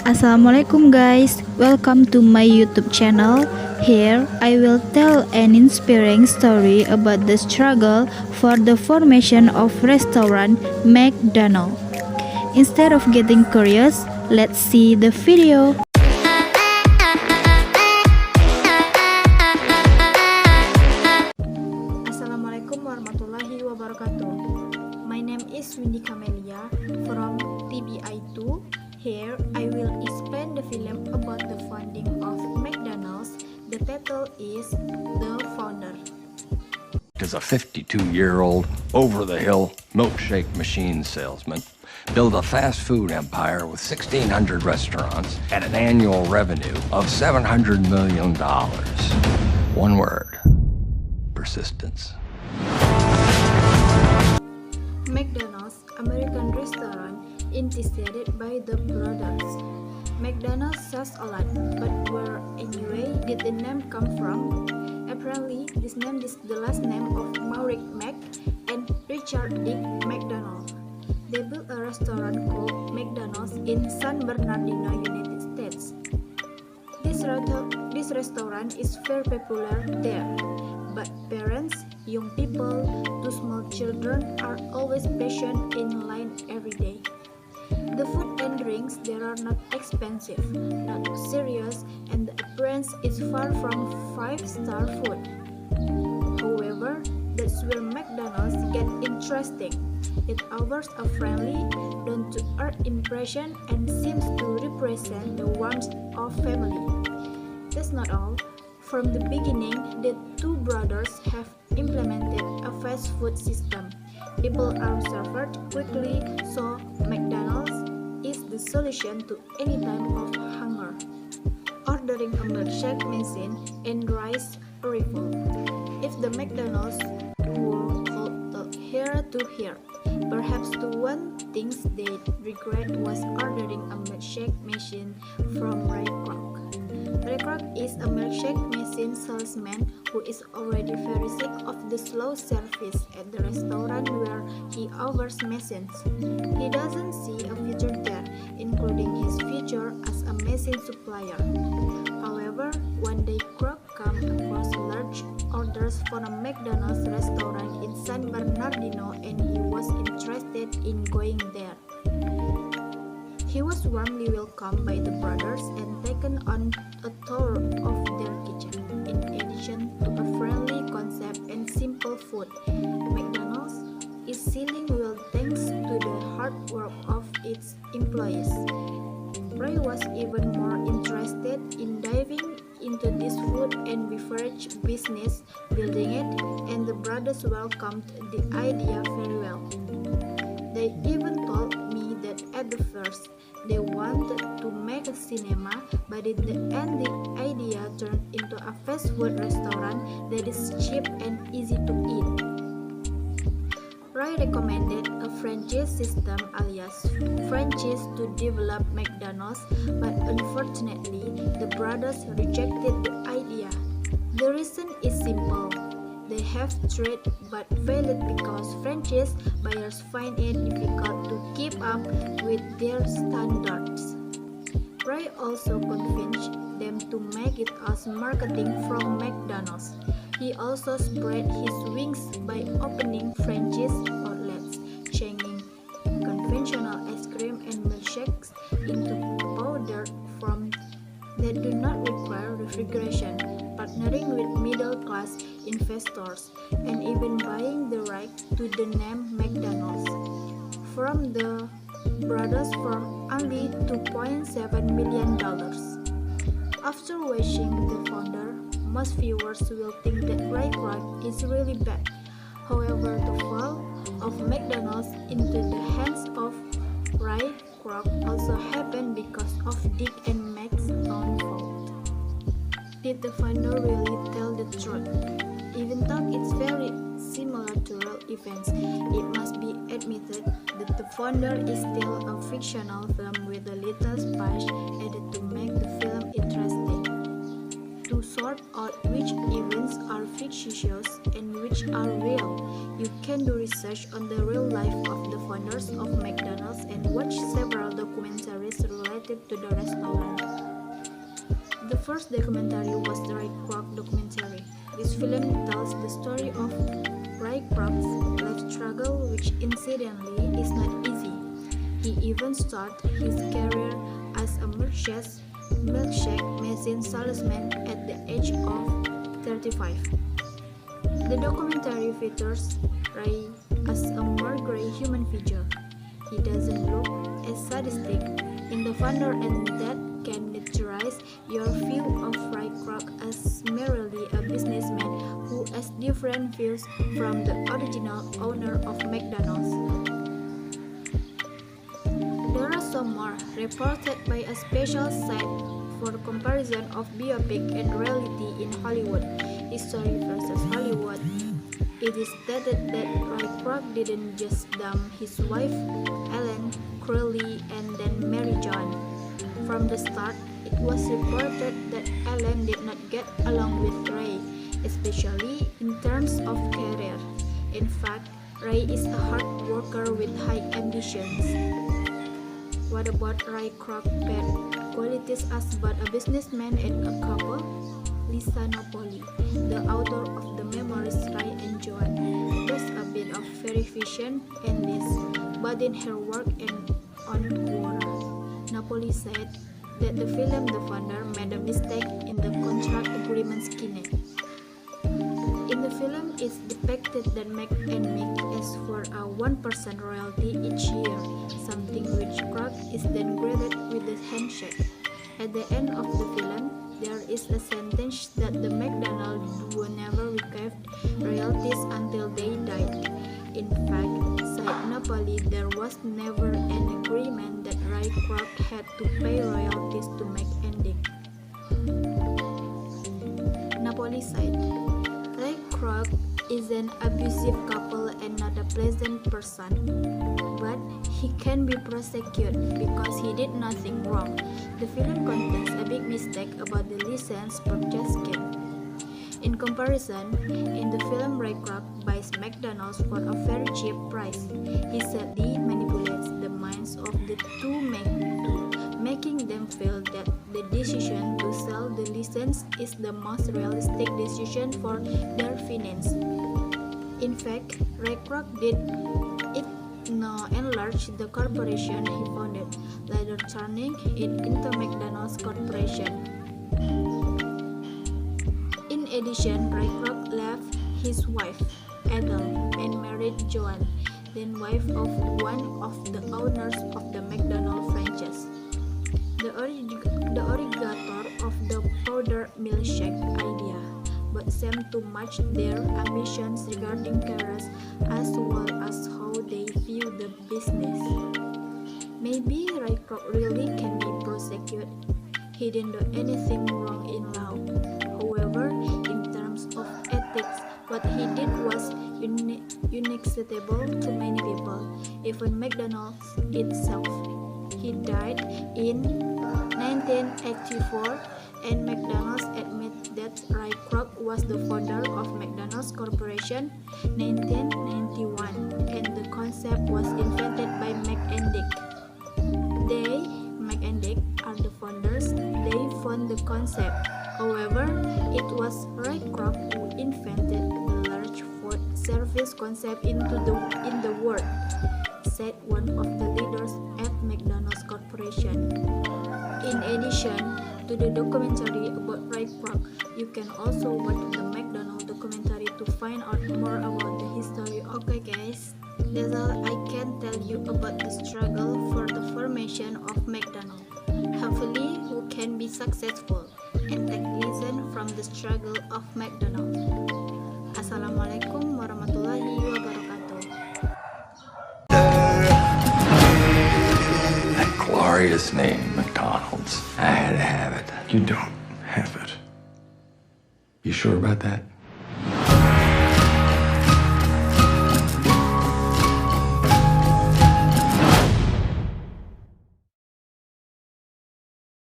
Assalamualaikum guys, welcome to my YouTube channel. Here I will tell an inspiring story about the struggle for the formation of restaurant McDonald. Instead of getting curious, let's see the video. Assalamualaikum warahmatullahi wabarakatuh. My name is Windy Camelia from TBI2. Here, I will explain the film about the founding of McDonald's. The title is The Founder. As a 52-year-old, over-the-hill milkshake machine salesman, built a fast food empire with 1,600 restaurants at an annual revenue of $700 million. One word: persistence. McDonald's, American restaurant, initiated by the brothers. McDonald's sells a lot, but where anyway did the name come from? Apparently, this name is the last name of Maurice Mac and Richard Dick McDonald. They built a restaurant called McDonald's in San Bernardino, United States. This restaurant is very popular there, but parents, young people, to small children are always patient in line every day. The food and drinks there are not expensive, not serious, and the appearance is far from 5-star food. However, that's where McDonald's get interesting. It offers a friendly, down-to-earth impression and seems to represent the warmth of family. That's not all. From the beginning, the two brothers have implemented a fast food system. People are served quickly, so McDonald's is the solution to any time of hunger. Ordering a milkshake machine and rice a refill. If the McDonald's were called here to here, perhaps the one thing they regret was ordering a milkshake machine from Ray Kroc. Ray Kroc is a milkshake machine salesman who is already very sick of the slow service at the restaurant where he offers machines. He doesn't see a future there, including his future as a machine supplier. However, one day Kroc came across large orders for a McDonald's restaurant in San Bernardino and he was interested in going there. He was warmly welcomed by the brothers and taken on a tour of their kitchen. In addition to a friendly concept and simple food, McDonald's is selling well thanks to the hard work of its employees. Ray was even more interested in diving into this food and beverage business, building it, and the brothers welcomed the idea very well. They even told me that at the first, they wanted to make a cinema, but in the end the idea turned into a fast food restaurant that is cheap and easy to eat. Ray recommended a franchise system alias franchise to develop McDonald's, but unfortunately the brothers rejected the idea. The reason is simple. They have tried but failed because franchise buyers find it difficult to keep up with their standards. Ray also convinced them to make it as marketing from McDonald's. He also spread his wings by opening franchise outlets, changing conventional ice cream and milkshakes into powdered forms that do not require refrigeration, partnering with middle-class investors, and even buying the right to the name McDonald's from the brothers for only $2.7 million. After watching The Founder, most viewers will think that Ray Kroc is really bad. However, the fall of McDonald's into the hands of Ray Kroc also happened because of Dick and Mac's own fault. Did the founder really tell the truth? Even though it's very similar to real events, it must be admitted that The Founder is still a fictional film with a little spice added to make the film interesting. To sort out which events are fictitious and which are real, you can do research on the real life of the founders of McDonald's and watch several documentaries related related to the restaurant. The first documentary was the Ray Kroc documentary. This film tells the story of Ray Kroc's life struggle, which incidentally is not easy. He even started his career as a milkshake machine salesman at the age of 35. The documentary features Ray as a more gray human figure. He doesn't look as sadistic in the founder, and that can neutralize your view of Ray Kroc as merely a businessman who has different views from the original owner of McDonald's. There are some more reported by a special site for comparison of biopic and reality in Hollywood, History versus Hollywood. It is stated that Ray Kroc didn't just dump his wife, Ellen Crowley, and then marry John. From the start, it was reported that Ellen did not get along with Ray, especially in terms of career. In fact, Ray is a hard worker with high ambitions. What about Ray Kroc's bad qualities as both a businessman and a couple? Lisa Napoli, the author of the memoirs Ray and Joan, does a bit of verification in this, but in her work on Quora. Napoli said that the film The Founder made a mistake in the contract agreement scheme. In the film, it's depicted that Mac and Mick asked for a 1% royalty each year, something which Kroc is then granted with a handshake. At the end of the film, there is a sentence that the McDonald's duo never received royalties until they died. In fact, said Napoli, there was never an agreement that Ray Kroc had to pay royalties to Mac and Dick. Napoli said, Ray Kroc is an abusive couple and not a pleasant person, but he can be prosecuted because he did nothing wrong. The film contains a big mistake about the license purchase scheme. In comparison, in the film Ray Kroc buys McDonald's for a very cheap price. He sadly manipulates the minds of the two making them feel that the decision to sell the license is the most realistic decision for their finance. In fact, Ray Kroc did it enlarge the corporation he founded, later turning it into McDonald's Corporation. In addition, Ray Kroc left his wife, Ethel, and married Joan, then wife of one of the owners of the McDonald's franchise, the originator of the powder milkshake idea, but seemed to match their ambitions regarding careers as well as how they view the business. Maybe Ray Kroc really can be prosecuted. He didn't do anything wrong in law. However, in terms of ethics, what he did was unacceptable to many people, even McDonald's itself. He died in 1984, and McDonald's admitted that Ray Kroc was the founder of McDonald's Corporation 1991, and the concept was invented by Mac and Dick. They, Mac and Dick, are the founders. They found the concept. However, it was Ray Kroc who invented the large food service concept in the world, said one of the leaders at McDonald's Corporation. In addition to the documentary about Ray Kroc, you can also watch the McDonald documentary to find out more about the history. Okay guys, that's all I can tell you about the struggle for the formation of McDonald. Hopefully, we can be successful and take lesson from the struggle of McDonald. Assalamualaikum warahmatullahi wabarakatuh. That glorious name, McDonald's. I had to have it. You don't have it. You sure about that?